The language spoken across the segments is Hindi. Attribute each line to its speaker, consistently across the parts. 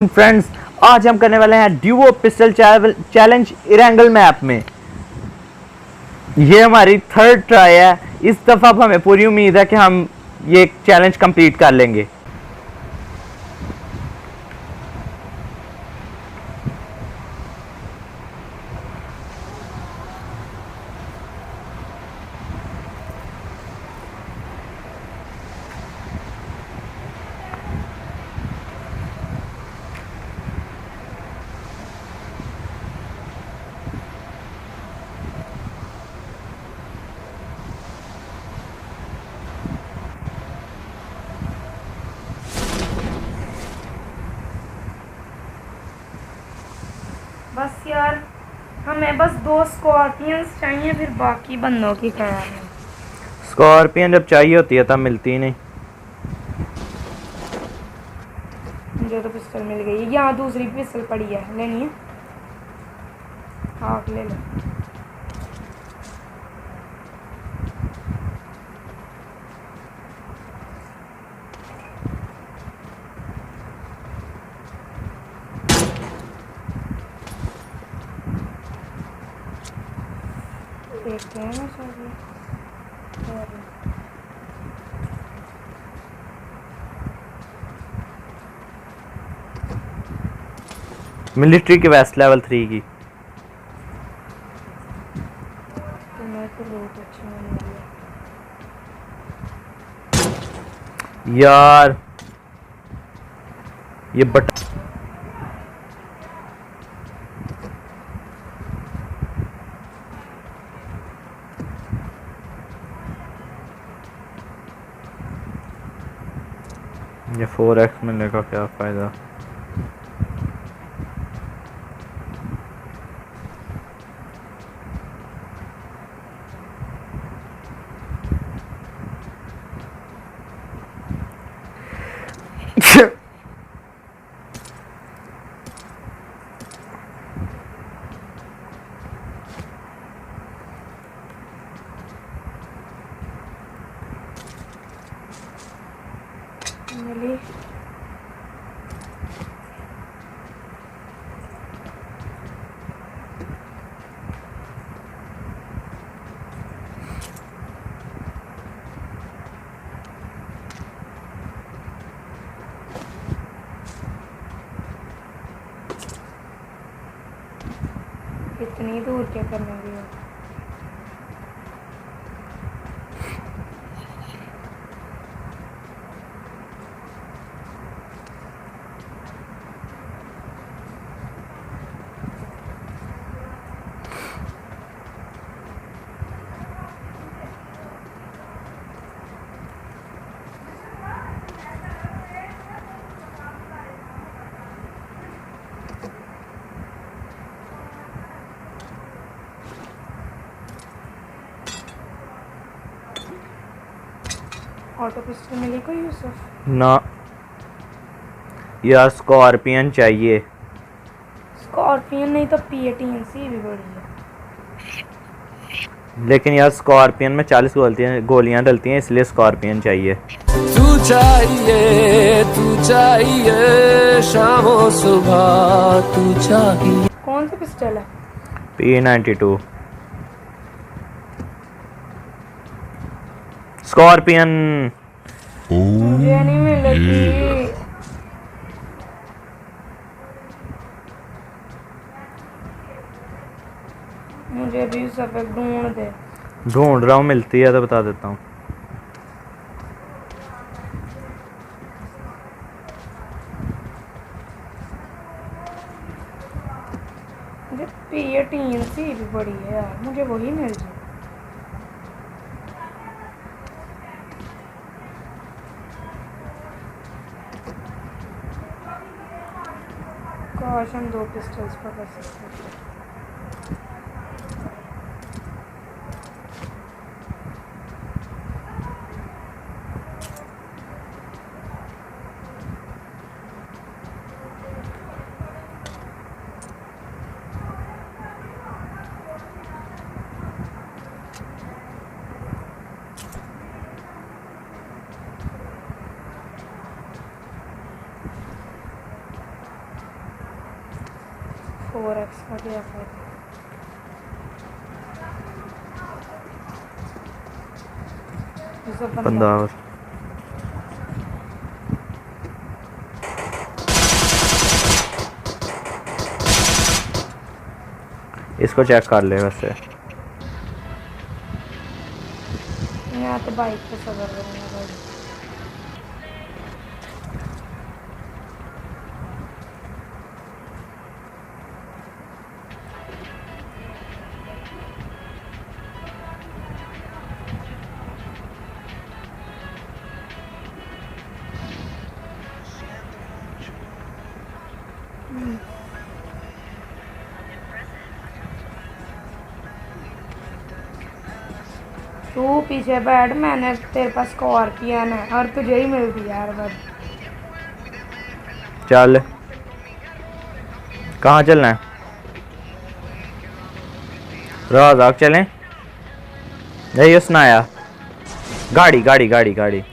Speaker 1: फ्रेंड्स, आज हम करने वाले हैं duo pistol challenge Erangel map में। ये हमारी थर्ड ट्राई है। इस दफ़ा हमें पूरी उम्मीद है कि हम ये चैलेंज कंप्लीट कर लेंगे।
Speaker 2: बस यार, हमें बस 2 स्कॉर्पियंस चाहिए, फिर बाकी बंदों की ख्याल है।
Speaker 1: स्कॉर्पियन जब चाहिए होती है तब मिलती ही नहीं।
Speaker 2: मुझे तो पिस्टल मिल गई है। यहाँ दूसरी पिस्टल पड़ी है, लेनी है? हाँ, ले लो। देखते हैं ना चाहिए।
Speaker 1: मिलिट्री की वेस्ट लेवल 3 की।
Speaker 2: तुम्हें तो बहुत अच्छी मिल रही है।
Speaker 1: यार ये बट ये 4x मिलने का क्या फायदा।
Speaker 2: मिली। इतनी दूर क्या करने की है? ऑटो पिस्टल मिली को यूसुफ?
Speaker 1: ना यार, स्कॉर्पियन चाहिए।
Speaker 2: स्कॉर्पियन नहीं तो PATNC भी बड़ी है।
Speaker 1: लेकिन यार स्कॉर्पियन में 40 गोलियां डलती हैं, इसलिए स्कॉर्पियन चाहिए।
Speaker 3: तू चाहिए शामों सुबह तू चाहिए।
Speaker 2: कौन सा पिस्टल है?
Speaker 1: P92 scorpion.
Speaker 2: मुझे नहीं मिलेगी। मुझे भी सफेद ढूंढ दे।
Speaker 1: ढूंढ रहा हूँ, मिलती है तो बता देता हूँ।
Speaker 2: मुझे PATNC भी बड़ी है यार, मुझे वही मिल जाए। काश हम 2 पिस्टल्स पकड़ सकते थे। 4x का क्या फायदा। दूसरा
Speaker 1: बंदा और इसको चेक कर ले वैसे।
Speaker 2: मैं तो बाइक पे सफर करूँगा भाई। तू पीछे बैठ, मैंने तेरे पास स्कॉर्पियन है और तुझे ही मिलती है हर बार।
Speaker 1: चल कहाँ चलना है? राजाक चलें? यही सुनाया गाड़ी गाड़ी गाड़ी गाड़ी।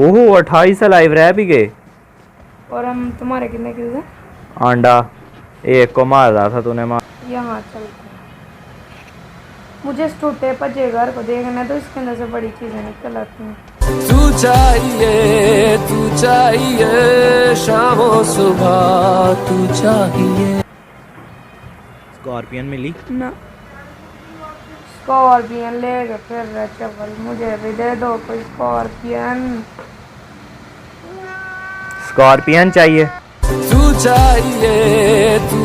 Speaker 1: ओहो 28 लाइव रह भी गए।
Speaker 2: और हम तुम्हारे कितने किल्स हैं?
Speaker 1: आंडा एक को मार रहा था तूने मार।
Speaker 2: यहाँ चलते हैं। मुझे इस टूटे भजे घर को देखना है, तो इसके अंदर से बड़ी चीजें निकल आती हैं।
Speaker 3: तू चाहिए शामों सुबह तू चाहिए।
Speaker 1: स्कॉर्पियन मिली
Speaker 2: ना स्कॉर्पियन ले के फिर रहा चवल, मुझे भी दे दो कोई स्कॉर्पियन।
Speaker 1: स्कॉर्पियन चाहिए।
Speaker 3: तू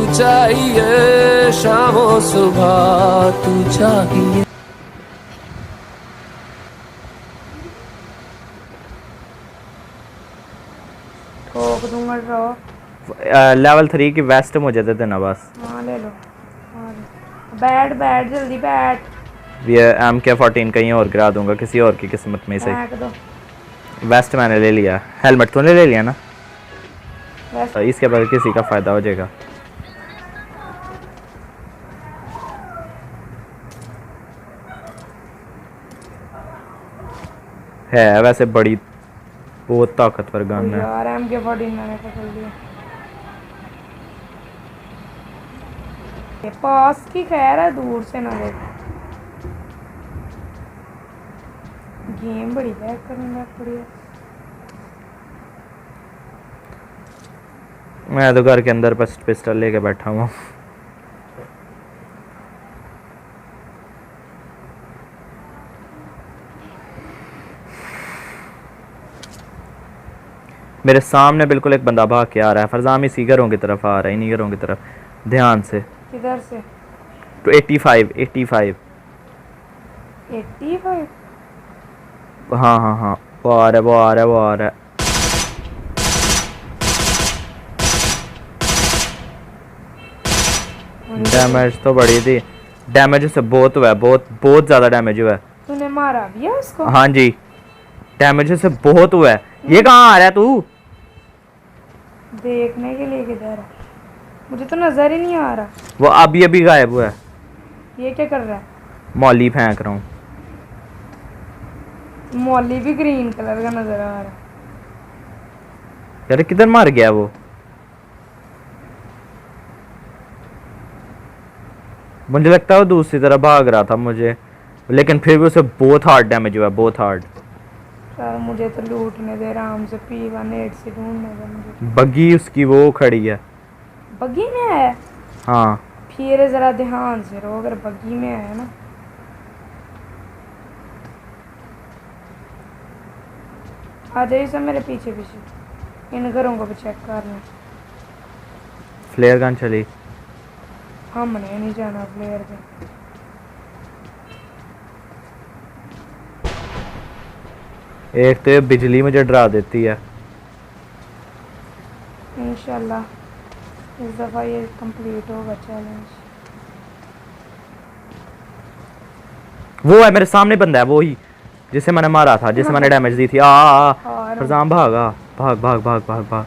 Speaker 3: चाहिए शामों सुबह तू चाहिए।
Speaker 2: ठोक दूंगा ड्रॉप।
Speaker 1: लेवल 3 की वेस्ट मुझे दे देना बस।
Speaker 2: हाँ ले लो। बैठ बैठ जल्दी बैठ।
Speaker 1: ये MK14 कहीं और गिरा दूंगा किसी और की किस्मत में से।
Speaker 2: फेंक दो।
Speaker 1: वेस्ट मैंने ले लिया, हेलमेट तूने ले लिया ना?
Speaker 2: वेस्ट
Speaker 1: इसके बाद किसी का फायदा हो जाएगा। है वैसे बड़ी बहुत ताकतवर गन है।
Speaker 2: यार MK14 मैंने पकड़ लिया। ये पास की खैर है, दूर से ना देख। गेम बड़ी बैक करने लग पड़ी है।
Speaker 1: मैं तो घर के अंदर पिस्टल लेके बैठा हूँ। मेरे सामने बिल्कुल एक बंदा भाग के आ रहा है। फरजाम इसी घरों की तरफ आ रहा है, इन्हीं घरों की तरफ। ध्यान से।
Speaker 2: किधर से?
Speaker 1: तो 85 85।
Speaker 2: 85?
Speaker 1: हाँ हाँ हाँ वो आ रहा है वो आ रहा है वो आ रहा है। डैमेज तो बड़ी थी। डैमेज उससे बहुत हुआ है, बहुत बहुत ज़्यादा डैमेज हुआ है।
Speaker 2: तूने मारा भी है उसको?
Speaker 1: हाँ जी डैमेज उससे बहुत हुआ है। ये कहाँ आ रहा है तू?
Speaker 2: देखने के लिए किधर है? मुझे तो नजर ही नहीं आ रहा।
Speaker 1: वो अभी गायब हुआ है।
Speaker 2: ये क्या कर रहा है?
Speaker 1: मौली फेंक रहा हूँ।
Speaker 2: मौली भी ग्रीन कलर का नजर आ रहा है।
Speaker 1: यार किधर मार गया वो? मुझे लगता है वो दूसरी तरफ भाग रहा था मुझे, लेकिन फिर भी उसे बहुत हार्ड डैमेज हुआ, बहुत हार्ड।
Speaker 2: यार मुझे तो लूटने दे, आराम से P1 से ढूंढने दे मुझे।
Speaker 1: बग्गी उसकी वो खड़ी है।
Speaker 2: बग्गी में है?
Speaker 1: हाँ
Speaker 2: फिर जरा ध्यान से रहो, अगर बग्गी में है ना। आ जाइए सब मेरे पीछे पीछे, इन घरों को भी चेक कर लें।
Speaker 1: फ्लेयर गन चली।
Speaker 2: हमने नहीं जाना फ्लेयर पे।
Speaker 1: एक तो ये बिजली मुझे डरा देती है।
Speaker 2: इंशाल्लाह इस दफ़ा ये कंप्लीट होगा चैलेंज।
Speaker 1: वो है मेरे सामने बंदा है, वो ही जिसे मैंने मारा था, जिसे मैंने डैमेज दी थी। आ फरजाम भागा, भाग भाग भाग भाग भाग।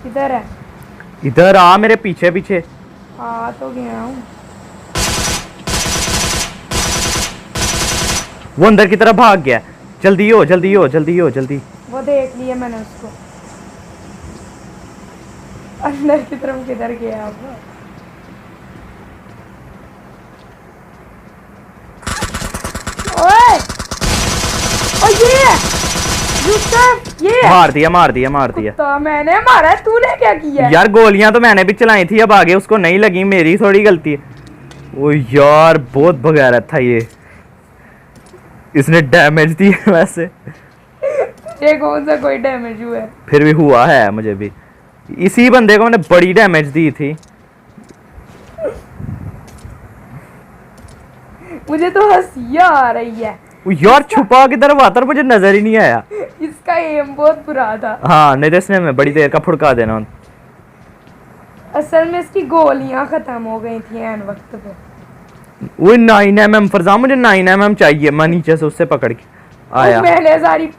Speaker 2: इधर है,
Speaker 1: इधर आ मेरे पीछे पीछे।
Speaker 2: आ तो गया हूँ।
Speaker 1: वो अंदर की तरफ भाग गया। जल्दी हो जल्दी हो जल्दी हो जल्दी।
Speaker 2: वो देख लिया मैंने उसको। अंदर की तरफ किधर गया वो? ओए ओ ये यूसुफ, ये
Speaker 1: मार दिया मार दिया मार दिया।
Speaker 2: तो मैंने मारा है, तूने क्या किया है?
Speaker 1: यार गोलियां तो मैंने भी चलाई थी, अब आगे उसको नहीं लगी, मेरी थोड़ी गलती है। ओ यार बहुत बगैरत था ये, इसने डैमेज दिया वैसे।
Speaker 2: ये कौन सा कोई डैमेज हुआ है?
Speaker 1: फिर भी हुआ है मुझे भी। इसी बंदे को मैंने बड़ी डैमेज दी थी।
Speaker 2: मुझे तो हंसी आ रही है।
Speaker 1: ओ यार छुपा किधर हुआ था, मुझे नजर ही नहीं आया।
Speaker 2: इसका एम बहुत बुरा था।
Speaker 1: हाँ नहीं तो इसने हमें बड़ी देर का फुड़का देना।
Speaker 2: असल में इसकी गोलियां खत्म हो गई थी एन वक्त पे।
Speaker 1: वो 9mm फरजा, मुझे 9mm चाहिए। मैं नीचे से उससे पकड़ के आया।
Speaker 2: मैंने सारी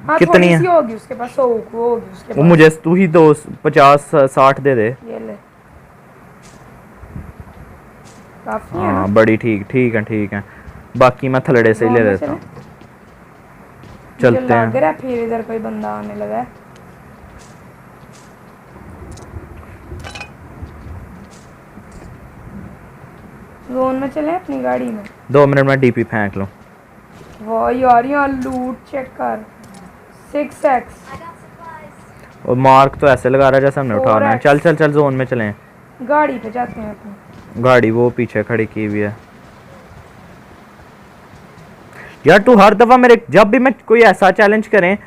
Speaker 2: हाँ,
Speaker 1: कितनी
Speaker 2: थोड़ी
Speaker 1: है?
Speaker 2: सी होगी उसके पास, 100 होगी उसके
Speaker 1: वो
Speaker 2: पास।
Speaker 1: मुझे तू ही 2 50-60 दे दे।
Speaker 2: ये ले, काफी है ना?
Speaker 1: हाँ बड़ी ठीक ठीक है। बाकी मैं थलड़े से ही ले
Speaker 2: गाँव में
Speaker 1: लेता हूँ।
Speaker 2: मुझे
Speaker 1: चलते
Speaker 2: लग
Speaker 1: हैं।
Speaker 2: रहा है फिर इधर कोई बंदा आने लगा है। जोन में चले अपनी गाड़ी में।
Speaker 1: 2 मिनट में डीपी फेंक लूँ।
Speaker 2: वाह यार, यहाँ लूट चेक कर। 6x
Speaker 1: और मार्क तो ऐसे लगा रहा है जैसे हमने उठाना है।
Speaker 2: 4x।
Speaker 1: चल चल चल जोन में चलें।
Speaker 2: गाड़ी पे जाते हैं अपनी।
Speaker 1: गाड़ी वो पीछे खड़ी की हुई है। यार तू हर दफा मेरे, जब भी मैं कोई ऐसा चैलेंज करें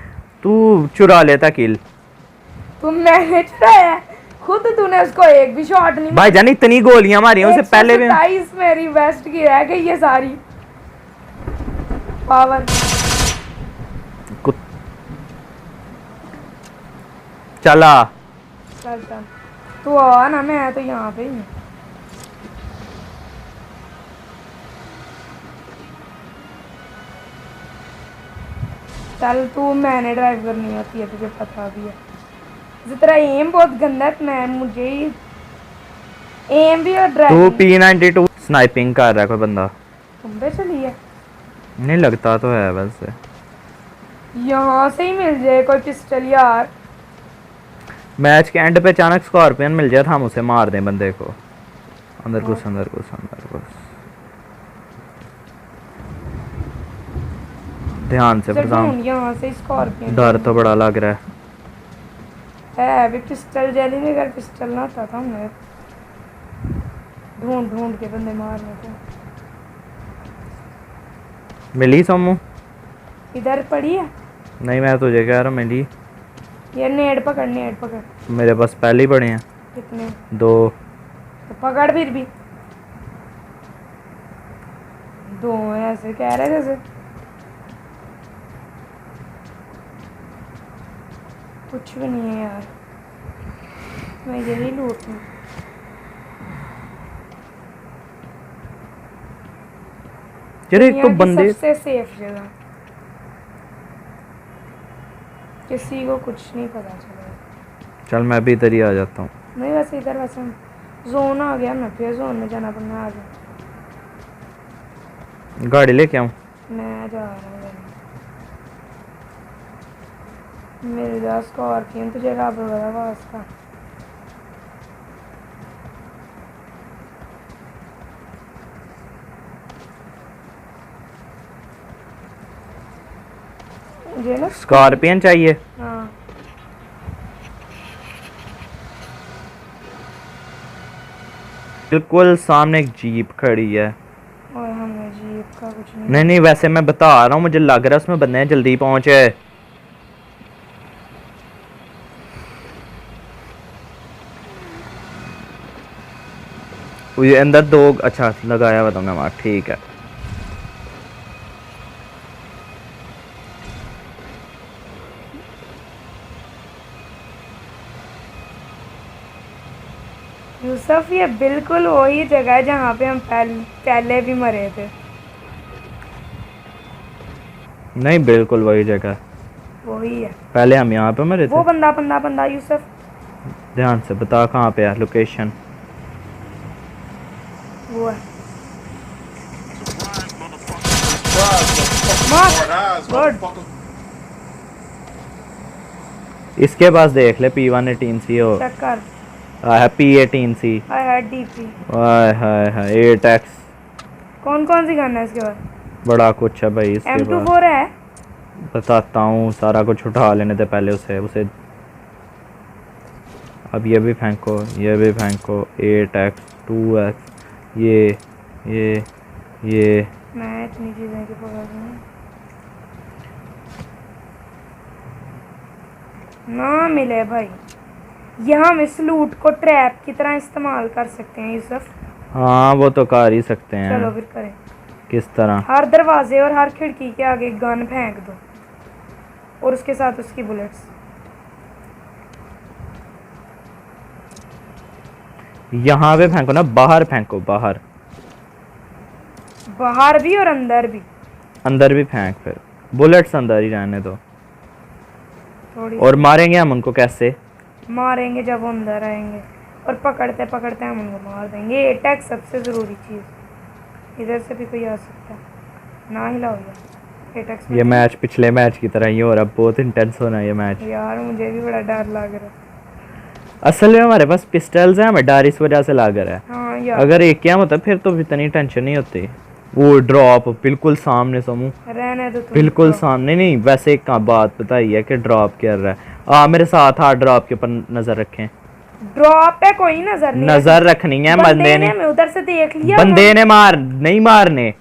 Speaker 1: तू चुरा लेता किल।
Speaker 2: तुम मैंने चुराया है? खुद तूने उसको एक भी शॉट नहीं।
Speaker 1: भाई जान इतनी गोलियां मारी हैं उससे पहले भी।
Speaker 2: 127 मेरी वेस्ट की रह गई ये सारी पावर।
Speaker 1: चला
Speaker 2: चल चल तू आ ना, मैं तो यहाँ पे ही हूँ। चल तू, मैंने ड्राइव करनी होती है, तुझे पता भी है। इसी तरह एम बहुत गंदा है, मैं मुझे ही एम भी और
Speaker 1: तू
Speaker 2: ड्राइव।
Speaker 1: P92 स्नाइपिंग कर रहा है कोई बंदा।
Speaker 2: तुम पे चली है?
Speaker 1: नहीं लगता तो है वैसे।
Speaker 2: यहाँ से ही मिल जाए कोई पिस्टल यार।
Speaker 1: मैच के एंड पे अचानक स्कॉर्पियन मिल जाए तो हम उसे मार दें बंदे को। अंदर घुस अंदर घुस अंदर घुस। ध्यान से फरजाम,
Speaker 2: यहाँ से स्कॉर्पियन
Speaker 1: डर तो बड़ा लग रहा है।
Speaker 2: अभी पिस्टल जली नहीं, अगर पिस्टल ना था तो हमने ढूंढ ढूंढ के बंदे मारने थे।
Speaker 1: मिली सोमू?
Speaker 2: इधर पड़ी है।
Speaker 1: नहीं मैं तुझे कह रहा हूँ मिली।
Speaker 2: ये नेड पकड़, नेड पकड़।
Speaker 1: मेरे पास पहले ही पड़े हैं
Speaker 2: कितने?
Speaker 1: 2।
Speaker 2: तो पकड़ फिर भी। 2 ऐसे कह रहे जैसे कुछ भी नहीं है यार। मैं यही लूट लूँ।
Speaker 1: यार एक तो
Speaker 2: दुनिया की
Speaker 1: बंदे,
Speaker 2: सबसे सेफ जगह, किसी को कुछ नहीं पता चलेगा।
Speaker 1: चल मैं भी इधर ही आ जाता हूँ।
Speaker 2: नहीं वैसे इधर वैसे जोन आ गया, मैं फिर जोन में जाना पड़ना। आ जा,
Speaker 1: गाड़ी लेके आऊँ?
Speaker 2: मैं जा रहा हूँ। मिल जा स्कॉर्पियन तुझे, रब बड़ा वास्ता। मुझे ना
Speaker 1: स्कॉर्पियन चाहिए?
Speaker 2: हाँ
Speaker 1: बिल्कुल सामने एक जीप खड़ी है।
Speaker 2: और हमें जीप का कुछ नहीं।
Speaker 1: नहीं नहीं वैसे मैं बता रहा हूँ, मुझे लग रहा है उसमें बंदे हैं, जल्दी पहुंचे। ये अंदर 2, अच्छा लगाया बताऊंगा मैं, ठीक है।
Speaker 2: यूसुफ ये बिल्कुल वही जगह है जहाँ पे हम पहले भी मरे थे।
Speaker 1: नहीं बिल्कुल वही जगह,
Speaker 2: वही है।
Speaker 1: पहले हम यहाँ पे मरे
Speaker 2: वो
Speaker 1: थे।
Speaker 2: बंदा बंदा बंदा यूसुफ,
Speaker 1: ध्यान से बता कहाँ पे है लोकेशन।
Speaker 2: वो है। मार गुड।
Speaker 1: इसके पास देख ले P118C हो
Speaker 2: चेक कर।
Speaker 1: है P18C।
Speaker 2: I had DP.
Speaker 1: Hi hi hi 8x।
Speaker 2: कौन कौन सी गन है इसके बाद?
Speaker 1: बड़ा कुछ है भाई इसके पास।
Speaker 2: M24 है।
Speaker 1: बताता हूँ, सारा कुछ उठा लेने दे पहले उसे। अब ये भी फेंको, ये भी फेंको। 8x 2x ये
Speaker 2: मैं इतनी चीजें की पकड़ रही हूँ ना मिले भाई। यहाँ हम इस लूट को ट्रैप की तरह इस्तेमाल कर सकते हैं यूसुफ।
Speaker 1: हाँ वो तो कर ही सकते हैं।
Speaker 2: चलो फिर करें।
Speaker 1: किस तरह?
Speaker 2: हर दरवाजे और हर खिड़की के आगे गन फेंक दो और उसके साथ उसकी बुलेट्स।
Speaker 1: यहाँ पे फेंको ना, बाहर फेंको, बाहर
Speaker 2: भी और अंदर भी।
Speaker 1: अंदर भी फेंक, फिर बुलेट्स अंदर ही रहने दो।
Speaker 2: थोड़ी
Speaker 1: और मारेंगे हम उनको कैसे?
Speaker 2: मारेंगे जब वो अंदर आएंगे और पकड़ते पकड़ते हम उनको मार देंगे। ये अटैक सबसे ज़रूरी चीज़। इधर से भी कोई आ सकता है ना, हिलाओ अटैक्स।
Speaker 1: ये मैच पिछले मैच की तरह ही हो रहा, बहुत इंटेंस होना है ये मैच।
Speaker 2: यार मुझे भी बड़ा डर लग रहा है।
Speaker 1: असल में हमारे पास पिस्टल्स हैं, हमें डर इस वजह से लग रहा है।
Speaker 2: हाँ यार।
Speaker 1: अगर एक क्या होता फिर तो इतनी टेंशन नहीं होती। वो ड्रॉप बिल्कुल सामने समूह,
Speaker 2: रहने दो तुम।
Speaker 1: बिल्कुल सामने नहीं। वैसे एक बात बताई है कि ड्रॉप कर रहा है। मेरे साथ हाथ ड्रॉप के ऊपर नजर रखें।
Speaker 2: ड्रॉप पे कोई नजर नहीं,
Speaker 1: नजर रखनी है। बंदे ने
Speaker 2: मैं उधर से देख लिया।
Speaker 1: बंदे ने नहीं मारने।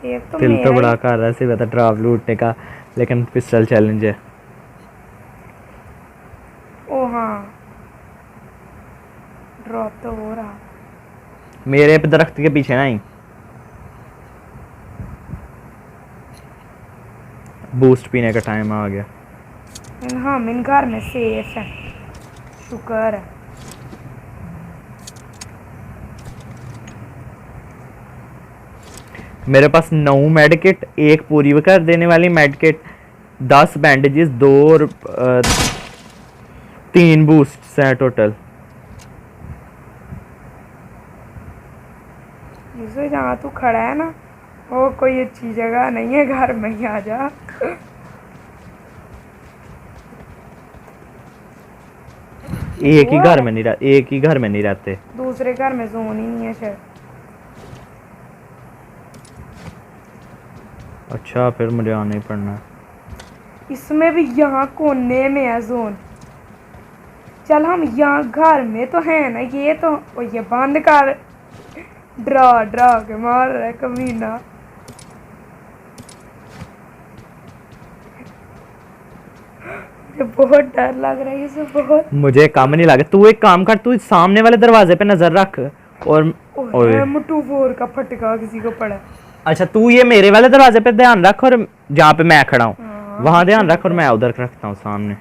Speaker 2: एक तो
Speaker 1: दिल तो
Speaker 2: मेरा
Speaker 1: बड़ा कर रहा है सिर्फ ड्रॉप लूटने का, लेकिन पिस्टल चैलेंज है।
Speaker 2: ओ हाँ ड्रॉप तो हो रहा।
Speaker 1: मेरे पे दरख्त के पीछे नहीं। बूस्ट पीने का टाइम आ गया।
Speaker 2: हाँ इन घर में सेफ है, शुक्र है।
Speaker 1: मेरे पास 9 मेडिकेट, एक पूरी कर देने वाली मेडिकेट, 10 बैंडेजेस, 2 और 3 बूस्ट हैं टोटल।
Speaker 2: जिसे जहाँ तू खड़ा है ना वो कोई अच्छी जगह नहीं है, घर में ही आ जा।
Speaker 1: एक ही घर में नहीं रहते।
Speaker 2: दूसरे घर में जोन ही नहीं है शायद।
Speaker 1: अच्छा फिर मुझे आना ही पड़ना है।
Speaker 2: इसमें भी यहाँ कोने में है जोन। चल हम यहाँ घर में तो है ना, ये तो ये बंद कर। ड्रा के मार रहा है कमीना। मुझे बहुत डर लग रहा है इसे, बहुत।
Speaker 1: मुझे काम नहीं लगा। तू एक काम कर, तू सामने वाले दरवाजे पे नजर रख और
Speaker 2: M24 का फटका किसी को पड़ा।
Speaker 1: अच्छा तू ये मेरे वाले दरवाजे पे ध्यान रख और जहाँ पे मैं खड़ा हूँ वहां ध्यान रख, और मैं उधर रखता हूँ सामने।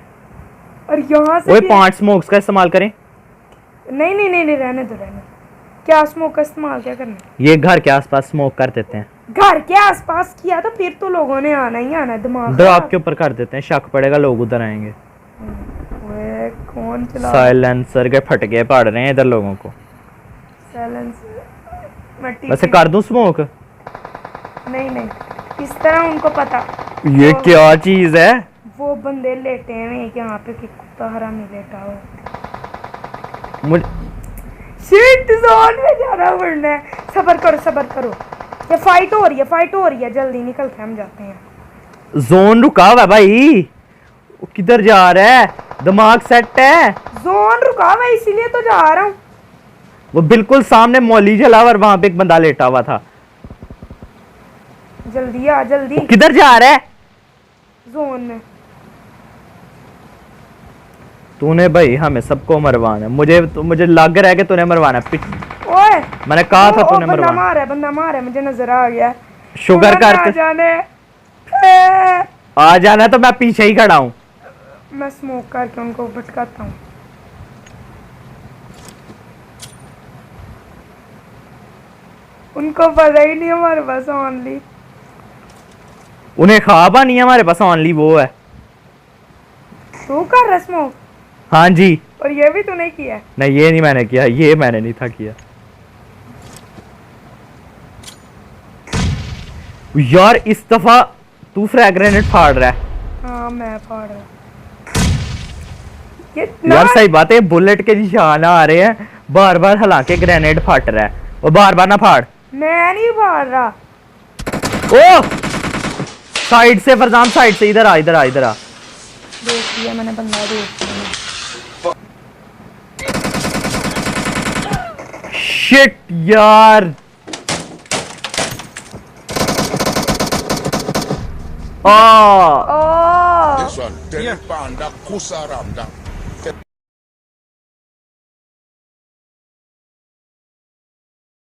Speaker 2: और यहाँ से
Speaker 1: 5 स्मोक्स का इस्तेमाल करें।
Speaker 2: नहीं रहने दो। क्या स्मोक का इस्तेमाल क्या करना?
Speaker 1: ये घर के आसपास स्मोक कर देते हैं।
Speaker 2: घर के आसपास किया तो फिर तो लोगों ने आना ही आना। दिमाग
Speaker 1: ड्रॉप के ऊपर कर देते हैं, शक पड़ेगा लोग उधर आएंगे।
Speaker 2: ओए कौन चला?
Speaker 1: साइलेंसर के फटके पड़ रहे हैं इधर लोगों को।
Speaker 2: साइलेंसर
Speaker 1: वैसे कर दूं स्मोक?
Speaker 2: नहीं इस तरह उनको पता।
Speaker 1: ये क्या चीज है?
Speaker 2: वो बंदे लेटे हैं यहाँ पे कि कुत्ता हरामी लेटा हो।
Speaker 1: मुझे
Speaker 2: शिट जोन में जाना पड़ना है। सब्र करो। ये फाइट हो रही है, जल्दी निकल के हम जाते हैं।
Speaker 1: जोन रुका हुआ है भाई। वो किधर जा रहा है? दिमाग सेट है?
Speaker 2: जोन रुका हुआ है इसीलिए तो जा रहा हूँ।
Speaker 1: वो बिल्कुल सामने मौली जलावर, वहां पे एक बंदा लेटा हुआ था।
Speaker 2: जल्दी आ जल्दी।
Speaker 1: किधर जा रहा है?
Speaker 2: जोन में।
Speaker 1: तूने भाई हमें सबको मरवाना है। मुझे लग रहा है कि तूने मरवाना है।
Speaker 2: ओए
Speaker 1: मैंने कहा था तूने मरवाना।
Speaker 2: बंदा मार है, मुझे नजर आ गया।
Speaker 1: शुगर करते आ जाना, तो मैं पीछे ही खड़ा हूँ।
Speaker 2: मैं स्मोक करके उनको भटकाता हूँ। उनको पता ही नहीं हमारे पास ऑनली।
Speaker 1: उन्हें ख्वाबा नहीं है हमारे पास ऑनली वो है।
Speaker 2: तू कर रहा स्मोक?
Speaker 1: हाँ जी।
Speaker 2: और ये भी तूने किया?
Speaker 1: नहीं ये नहीं मैंने किया, ये मैंने नहीं था किया। यार इस दफा तू फ्रैग ग्रेनेड फाड़ रहा है।
Speaker 2: हाँ मैं फाड़ रहा ये
Speaker 1: यार सही बात है, बुलेट के निशान आ रहे हैं बार बार, हालांकि ग्रेनेड फट रहा है। और बार बार ना फाड़।
Speaker 2: मैं नहीं फाड़ रहा।
Speaker 1: ओ साइड से फरजान, साइड से, इधर आ इधर आ इधर आ।
Speaker 2: देख लिया मैंने, बंदा देख लिया।
Speaker 1: शिट यार। आ
Speaker 2: ओ
Speaker 4: This one, tell the panda Kusaram, that